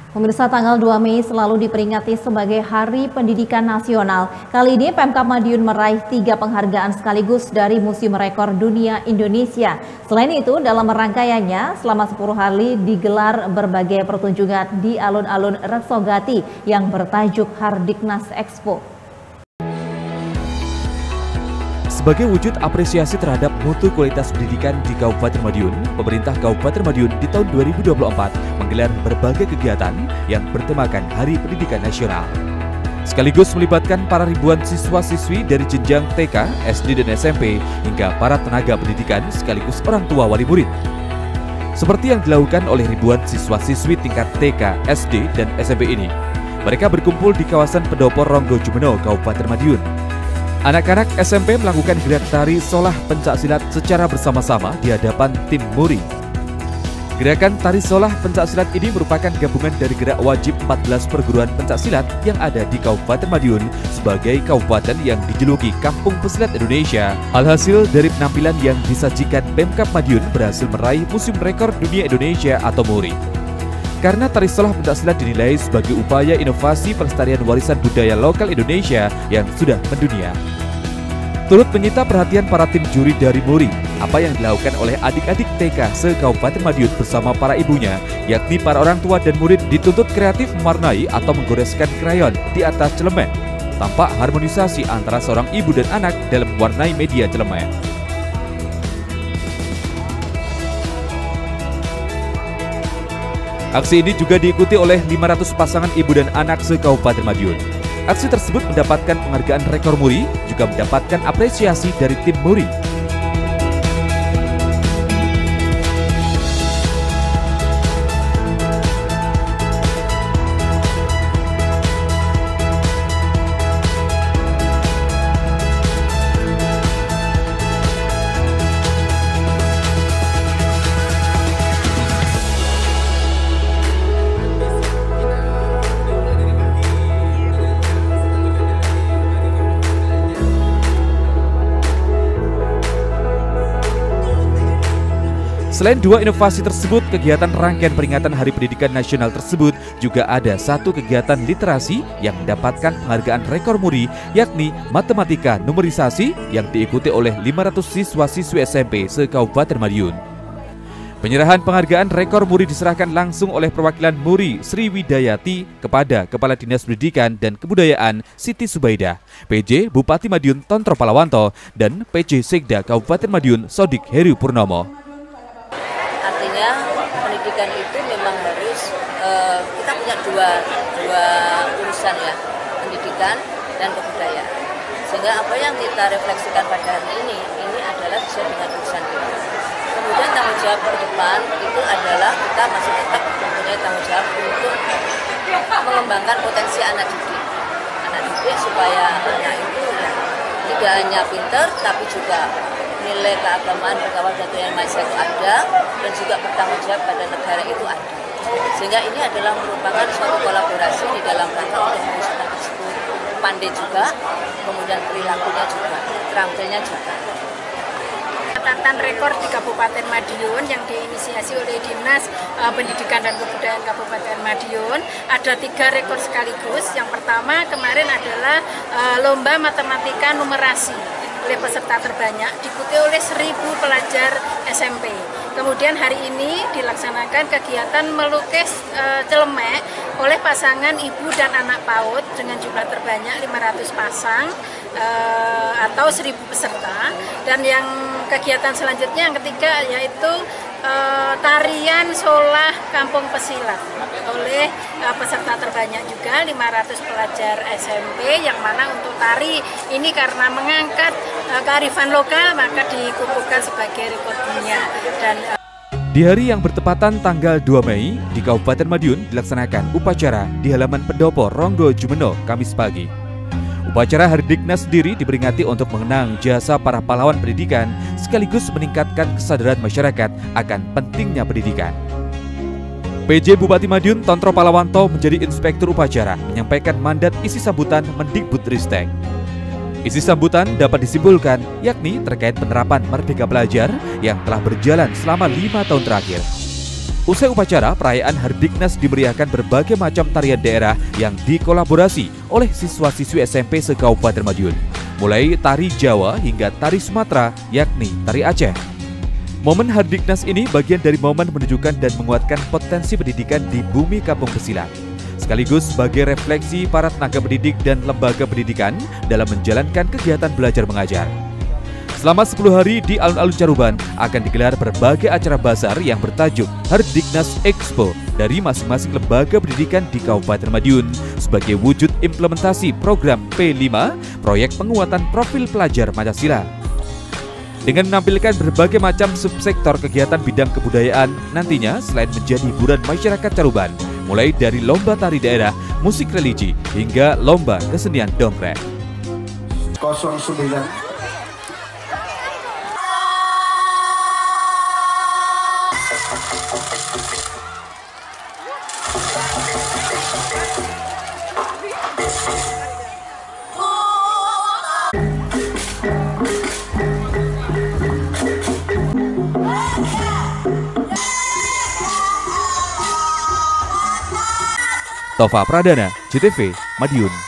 Pemirsa, tanggal 2 Mei selalu diperingati sebagai Hari Pendidikan Nasional. Kali ini Pemkab Madiun meraih 3 penghargaan sekaligus dari Museum Rekor Dunia Indonesia. Selain itu, dalam rangkaiannya selama 10 hari digelar berbagai pertunjukan di alun-alun Reksogati yang bertajuk Hardiknas Expo. Sebagai wujud apresiasi terhadap mutu kualitas pendidikan di Kabupaten Madiun, pemerintah Kabupaten Madiun di tahun 2024 menggelar berbagai kegiatan yang bertemakan Hari Pendidikan Nasional. Sekaligus melibatkan para ribuan siswa-siswi dari jenjang TK, SD, dan SMP hingga para tenaga pendidikan sekaligus orang tua wali murid. Seperti yang dilakukan oleh ribuan siswa-siswi tingkat TK, SD, dan SMP ini. Mereka berkumpul di kawasan Pendopo Ronggo Jumeno, Kabupaten Madiun. Anak-anak SMP melakukan gerak tari solah pencaksilat secara bersama-sama di hadapan tim muri. Gerakan tari solah pencaksilat ini merupakan gabungan dari gerak wajib 14 perguruan pencaksilat yang ada di Kabupaten Madiun sebagai kabupaten yang dijuluki Kampung Pesilat Indonesia. Alhasil dari penampilan yang disajikan Pemkab Madiun berhasil meraih Museum Rekor Dunia Indonesia atau MURI. Karena tari solah pencaksilat dinilai sebagai upaya inovasi pelestarian warisan budaya lokal Indonesia yang sudah mendunia. Turut menyita perhatian para tim juri dari MURI, apa yang dilakukan oleh adik-adik TK se-Kabupaten Madiun bersama para ibunya, yakni para orang tua dan murid dituntut kreatif mewarnai atau menggoreskan krayon di atas celemek. Tampak harmonisasi antara seorang ibu dan anak dalam mewarnai media celemek. Aksi ini juga diikuti oleh 500 pasangan ibu dan anak se-Kabupaten Madiun. Aksi tersebut mendapatkan penghargaan rekor MURI, juga mendapatkan apresiasi dari tim MURI. Selain dua inovasi tersebut, kegiatan rangkaian peringatan Hari Pendidikan Nasional tersebut juga ada satu kegiatan literasi yang mendapatkan penghargaan rekor MURI, yakni matematika numerisasi yang diikuti oleh 500 siswa-siswi SMP se-Kabupaten Madiun. Penyerahan penghargaan rekor MURI diserahkan langsung oleh perwakilan MURI Sri Widayati kepada Kepala Dinas Pendidikan dan Kebudayaan Siti Subaidah, PJ Bupati Madiun Tontro Palawanto, dan PJ Sekda Kabupaten Madiun Sodik Heru Purnomo. Artinya pendidikan itu memang harus kita punya dua urusan ya, pendidikan dan kebudayaan. Sehingga apa yang kita refleksikan pada hari ini adalah sesuai dengan urusan kita. Kemudian tanggung jawab ke depan itu adalah kita masih tetap mempunyai tanggung jawab untuk mengembangkan potensi anak didik supaya anak itu ya, tidak hanya pinter tapi juga nilai keagamaan berkewarganegaraan manusia itu ada dan juga bertanggung jawab pada negara itu ada. Sehingga ini adalah merupakan suatu kolaborasi di dalam rangka untuk mewujudkan tersebut. Pandai juga, kemudian perilakunya juga, terampilnya juga. Catatan rekor di Kabupaten Madiun yang diinisiasi oleh Dinas Pendidikan dan Kebudayaan Kabupaten Madiun ada 3 rekor sekaligus. Yang pertama kemarin adalah lomba matematika numerasi oleh peserta terbanyak diikuti oleh 1.000 pelajar SMP. Kemudian hari ini dilaksanakan kegiatan melukis celemek oleh pasangan ibu dan anak PAUD dengan jumlah terbanyak 500 pasang atau 1.000 peserta. Dan yang kegiatan selanjutnya yang ketiga yaitu tarian solah Kampung Pesilat oleh peserta terbanyak juga 500 pelajar SMP, yang mana untuk tari ini karena mengangkat kearifan lokal maka dikukuhkan sebagai rekor dunia. Dan di hari yang bertepatan tanggal 2 Mei di Kabupaten Madiun dilaksanakan upacara di halaman Pendopo Ronggo Jumeno Kamis pagi. Upacara Hardiknas sendiri diperingati untuk mengenang jasa para pahlawan pendidikan sekaligus meningkatkan kesadaran masyarakat akan pentingnya pendidikan. PJ Bupati Madiun Tontro Palawanto menjadi inspektur upacara menyampaikan mandat isi sambutan Mendikbudristek. Isi sambutan dapat disimpulkan yakni terkait penerapan Merdeka Belajar yang telah berjalan selama 5 tahun terakhir. Usai upacara, perayaan Hardiknas dimeriahkan berbagai macam tarian daerah yang dikolaborasi oleh siswa-siswi SMP se-Kabupaten Madiun. Mulai tari Jawa hingga tari Sumatera, yakni tari Aceh. Momen Hardiknas ini bagian dari momen menunjukkan dan menguatkan potensi pendidikan di bumi Kampung Pesilat, sekaligus sebagai refleksi para tenaga pendidik dan lembaga pendidikan dalam menjalankan kegiatan belajar mengajar. Selama 10 hari di alun-alun Caruban akan digelar berbagai acara bazar yang bertajuk Hardiknas Expo dari masing-masing lembaga pendidikan di Kabupaten Madiun sebagai wujud implementasi program P5, proyek penguatan profil pelajar Pancasila. Dengan menampilkan berbagai macam subsektor kegiatan bidang kebudayaan, nantinya selain menjadi hiburan masyarakat Caruban, mulai dari lomba tari daerah, musik religi, hingga lomba kesenian dongkrak. 09 Tova Pradana, JTV, Madiun.